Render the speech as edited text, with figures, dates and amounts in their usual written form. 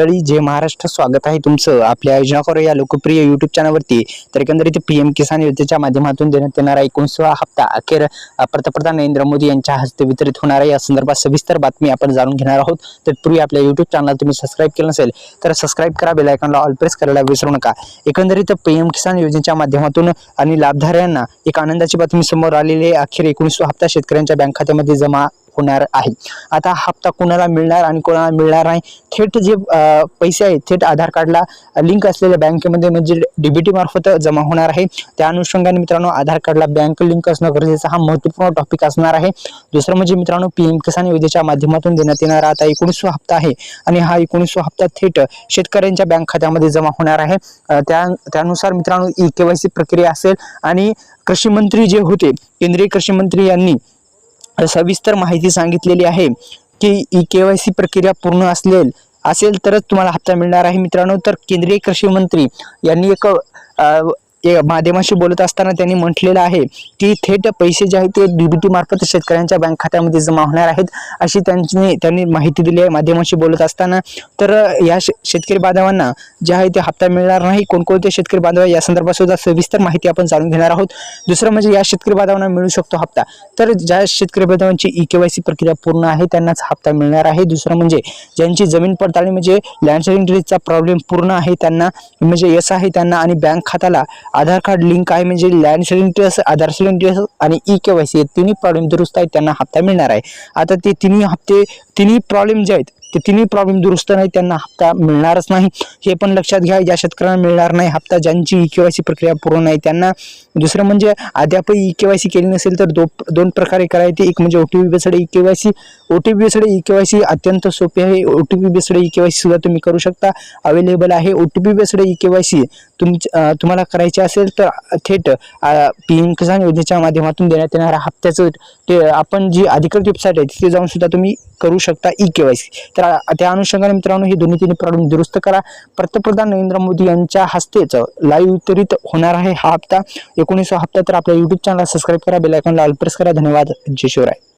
मंडळी, जय महाराष्ट्र. स्वागत आहे तुमचं आपल्या योजना करो या लोकप्रिय युट्यूब चॅनलवरती. तर एकंदरीत पीएम किसान योजनेच्या माध्यमातून देण्यात येणारा 19वा हप्ता अखेर पंतप्रधान नरेंद्र मोदी यांच्या हस्ते वितरित होणार आहे. या संदर्भात सविस्तर बातमी आपण जाणून घेणार आहोत. तत्पूर्वी आपल्या युट्यूब चॅनल तुम्ही सबस्क्राईब केलं नसेल तर सबस्क्राईब करा, बेल आयकॉनला ऑल प्रेस करायला विसरू नका. एकंदरीत पीएम किसान योजनेच्या माध्यमातून आणि लाभधारकांना एक आनंदाची बातमी समोर आलेली आहे. अखेर 19वा हप्ता शेतकऱ्यांच्या बँक खात्यामध्ये जमा होणार आहे. आता हप्ता कोणाला मिळणार आणि कोणाला मिळणार नाही, थेट जे पैसे आहेत थेट आधार कार्डला लिंक असलेल्या बँकेमध्ये म्हणजे डीबीटी मार्फत जमा होणार आहे. त्या अनुषंगाने मित्रांनो, आधार कार्डला बँक लिंक असणं गरजेचं हा महत्त्वपूर्ण टॉपिक असणार आहे. दुसरं म्हणजे मित्रांनो, पीएम किसान योजनेच्या माध्यमातून देण्यात येणारा आता 19वा हप्ता आहे आणि हा 19वा हप्ता थेट शेतकऱ्यांच्या बँक खात्यामध्ये जमा होणार आहे. त्यानुसार मित्रांनो ई-केवायसी प्रक्रिया असेल आणि कृषी मंत्री जे होते, केंद्रीय कृषी मंत्री यांनी सविस्तर माहिती सांगितलेली आहे की ई-केवायसी प्रक्रिया पूर्ण असेल तरच तुम्हाला हप्ता मिळणार आहे. मित्रांनो, तर केंद्रीय कृषी मंत्री यांनी एक माध्यमाशी बोलत असताना त्यांनी म्हटलेलं आहे की थेट पैसे जे आहेत ते डीबीटी मार्फत शेतकऱ्यांच्या बँक खात्यामध्ये जमा होणार आहेत, अशी त्यांनी माहिती दिली आहे माध्यमाशी बोलत असताना. तर या शेतकरी बांधवांना जे आहे ते हप्ता मिळणार नाही. कोणकोणते शेतकरी बांधव या संदर्भात सुद्धा सविस्तर माहिती आपण जाणून घेणार आहोत. दुसरं म्हणजे या शेतकरी बांधवांना मिळू शकतो हप्ता, तर ज्या शेतकरी बांधवांची ई-केवायसी प्रक्रिया पूर्ण आहे त्यांनाच हप्ता मिळणार आहे. दुसरं म्हणजे ज्यांची जमीन पडताळणी म्हणजे लँड शेअरिंग डीडचा प्रॉब्लेम पूर्ण आहे त्यांना, म्हणजे यस आहे त्यांना, आणि बँक खात्याला आधार कार्ड लिंक आहे म्हणजे लँड शेअरिंग डिटेल्स, आधार शेअरिंग डिटेल्स आणि ई-केवायसी तिन्ही प्रॉब्लेम दुरुस्त आहेत त्यांना हप्ता मिळणार आहे. आता ते तिन्ही प्रॉब्लेम जे आहेत ते तिन्ही प्रॉब्लेम दुरुस्त नाही, त्यांना हप्ता मिळणारच नाही. हे पण लक्षात घ्या, ज्या शेतकऱ्यांना मिळणार नाही हप्ता ज्यांची ई-केवायसी प्रक्रिया पूर्ण नाही त्यांना. दुसरं म्हणजे अद्यापही ई-केवायसी केली नसेल तर दोन प्रकारे करायची. एक म्हणजे OTP based e-KYC. OTP based e-KYC अत्यंत सोपी आहे. ओटीपी बेस्ड ई-केवायसी सुद्धा तुम्ही करू शकता, अवेलेबल आहे. ओटीपी बेस्ड ई-केवायसी तुम्हाला करायची असेल तर थेट पीएम किसान योजनेच्या माध्यमातून देण्यात येणाऱ्या हप्त्याचं आपण जी अधिकृत वेबसाईट आहे तिथे जाऊन सुद्धा तुम्ही करू शकता ई-केवायसी. तर त्या अनुषंगाने मित्रांनो हे दोन्ही प्रॉब्लेम दुरुस्त करा. पंतप्रधान नरेंद्र मोदी यांच्या हस्तेच लाईव्ह वितरित होणार आहे हा हप्ता, 19वा हप्ता. तर आपल्या युट्यूब चॅनल सबस्क्राईब करा, बेल आयकॉनला ऑल प्रेस करा. धन्यवाद. जय शिवराय.